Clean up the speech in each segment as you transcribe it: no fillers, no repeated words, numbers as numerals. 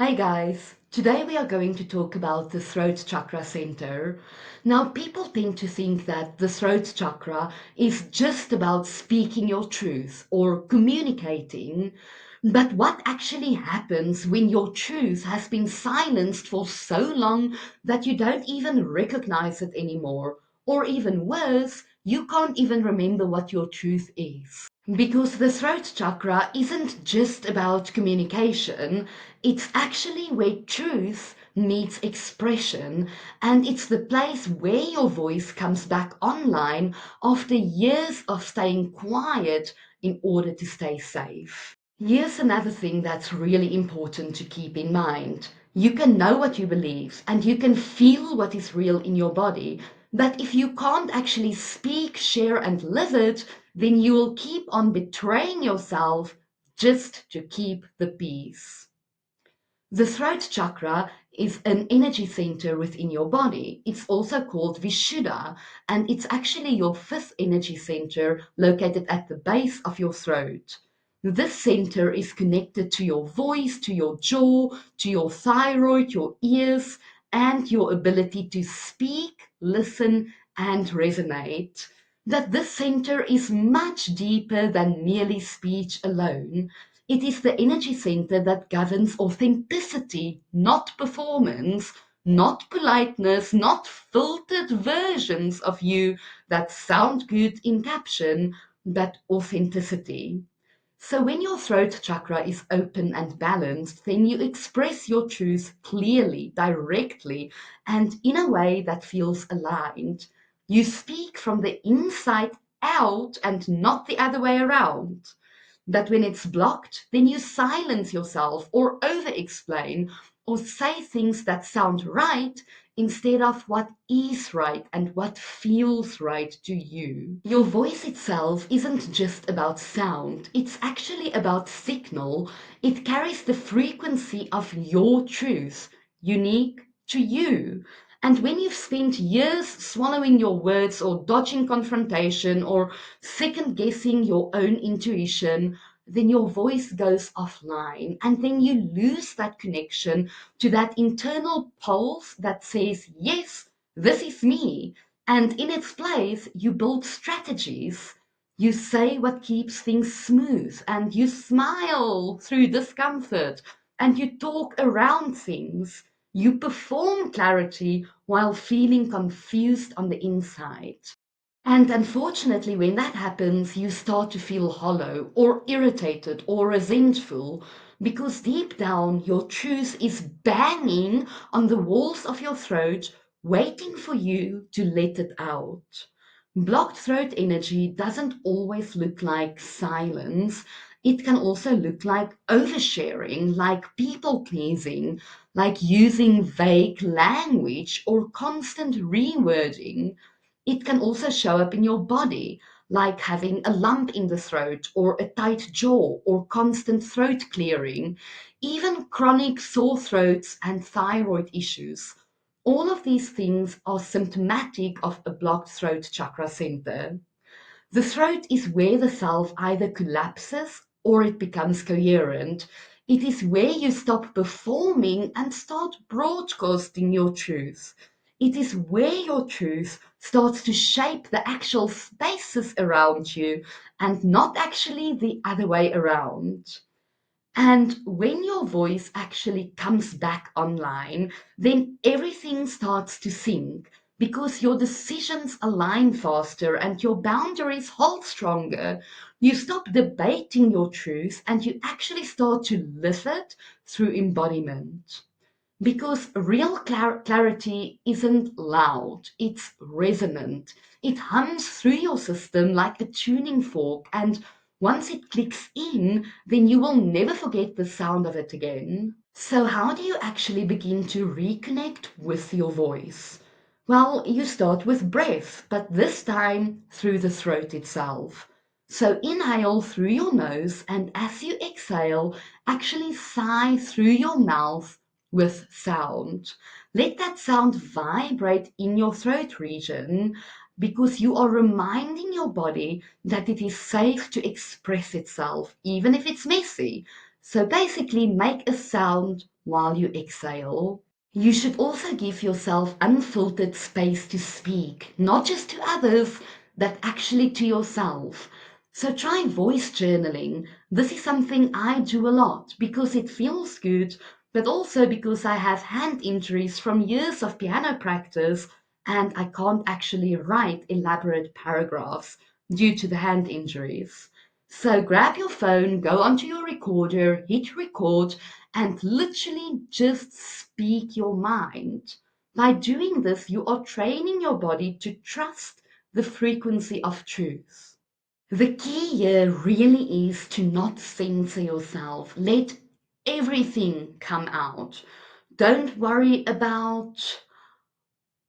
Hi guys, today we are going to talk about the throat chakra center. Now, people tend to think that the throat chakra is just about speaking your truth or communicating, but what actually happens when your truth has been silenced for so long that you don't even recognize it anymore? Or even worse, you can't even remember what your truth is. Because the throat chakra isn't just about communication, it's actually where truth meets expression, and it's the place where your voice comes back online after years of staying quiet in order to stay safe. Here's another thing that's really important to keep in mind. You can know what you believe and you can feel what is real in your body, but if you can't actually speak, share, and live it, then you will keep on betraying yourself just to keep the peace. The throat chakra is an energy center within your body. It's also called Vishuddha, and it's actually your fifth energy center located at the base of your throat. This center is connected to your voice, to your jaw, to your thyroid, your ears, and your ability to speak, listen, and resonate. That this center is much deeper than merely speech alone. It is the energy center that governs authenticity, not performance, not politeness, not filtered versions of you that sound good in caption, but authenticity. So when your throat chakra is open and balanced, then you express your truth clearly, directly, and in a way that feels aligned. You speak from the inside out and not the other way around. That when it's blocked, then you silence yourself or over explain or say things that sound right instead of what is right and what feels right to you. Your voice itself isn't just about sound, it's actually about signal. It carries the frequency of your truth, unique to you. And when you've spent years swallowing your words or dodging confrontation or second guessing your own intuition, then your voice goes offline and then you lose that connection to that internal pulse that says, yes, this is me. And in its place, you build strategies. You say what keeps things smooth and you smile through discomfort and you talk around things. You perform clarity while feeling confused on the inside. And unfortunately, when that happens, you start to feel hollow or irritated or resentful because deep down your truth is banging on the walls of your throat, waiting for you to let it out. Blocked throat energy doesn't always look like silence. It can also look like oversharing, like people pleasing, like using vague language or constant rewording. It can also show up in your body, like having a lump in the throat, or a tight jaw, or constant throat clearing, even chronic sore throats and thyroid issues. All of these things are symptomatic of a blocked throat chakra center. The throat is where the self either collapses or it becomes coherent. It is where you stop performing and start broadcasting your truth. It is where your truth starts to shape the actual spaces around you and not actually the other way around. And when your voice actually comes back online, then everything starts to sync because your decisions align faster and your boundaries hold stronger. You stop debating your truth and you actually start to live it through embodiment. Because real clarity isn't loud, it's resonant. It hums through your system like a tuning fork, and once it clicks in, then you will never forget the sound of it again. So, how do you actually begin to reconnect with your voice? Well, you start with breath, but this time through the throat itself. So, inhale through your nose, and as you exhale, actually sigh through your mouth with sound. Let that sound vibrate in your throat region because you are reminding your body that it is safe to express itself, even if it's messy. So basically, make a sound while you exhale. You should also give yourself unfiltered space to speak, not just to others, but actually to yourself. So try voice journaling. This is something I do a lot because it feels good, but also because I have hand injuries from years of piano practice and I can't actually write elaborate paragraphs due to the hand injuries. So grab your phone, go onto your recorder, hit record, and literally just speak your mind. By doing this, you are training your body to trust the frequency of truth. The key here really is to not censor yourself. Let everything come out. Don't worry about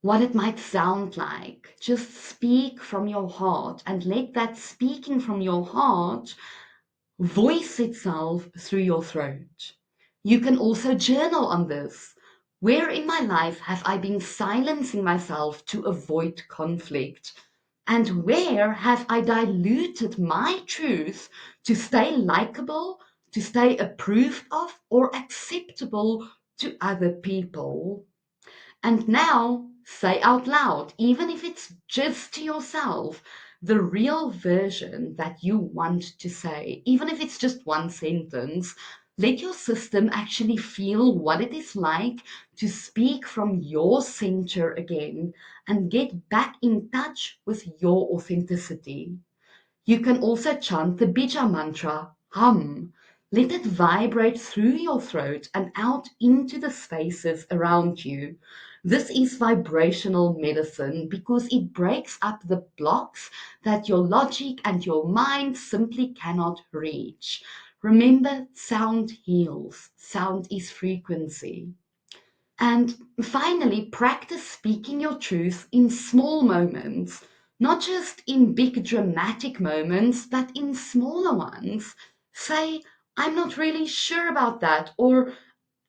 what it might sound like. Just speak from your heart and let that speaking from your heart voice itself through your throat. You can also journal on this. Where in my life have I been silencing myself to avoid conflict? And where have I diluted my truth to stay likable, to stay approved of, or acceptable to other people? And now say out loud, even if it's just to yourself, the real version that you want to say, even if it's just one sentence. Let your system actually feel what it is like to speak from your center again and get back in touch with your authenticity. You can also chant the Bija mantra, hum. Let it vibrate through your throat and out into the spaces around you. This is vibrational medicine because it breaks up the blocks that your logic and your mind simply cannot reach. Remember, sound heals. Sound is frequency. And finally, practice speaking your truth in small moments, not just in big dramatic moments, but in smaller ones. Say, I'm not really sure about that, or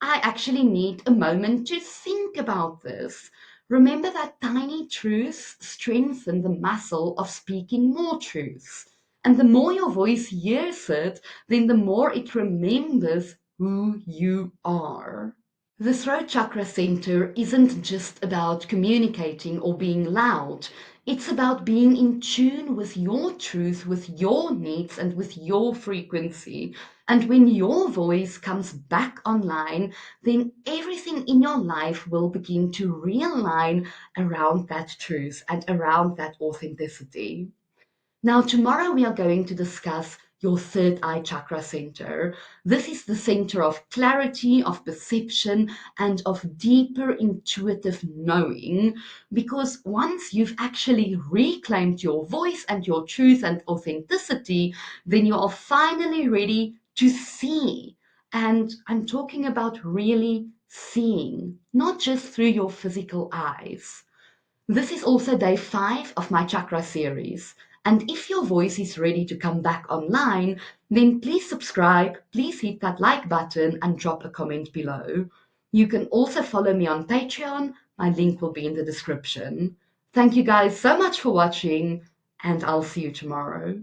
I actually need a moment to think about this. Remember that tiny truths strengthen the muscle of speaking more truths. And the more your voice hears it, then the more it remembers who you are. The throat chakra center isn't just about communicating or being loud. It's about being in tune with your truth, with your needs, and with your frequency. And when your voice comes back online, then everything in your life will begin to realign around that truth and around that authenticity. Now, tomorrow we are going to discuss your third eye chakra center. This is the center of clarity, of perception, and of deeper intuitive knowing. Because once you've actually reclaimed your voice and your truth and authenticity, then you are finally ready to see. And I'm talking about really seeing, not just through your physical eyes. This is also day 5 of my chakra series. And if your voice is ready to come back online, then please subscribe, please hit that like button and drop a comment below. You can also follow me on Patreon. My link will be in the description. Thank you guys so much for watching, and I'll see you tomorrow.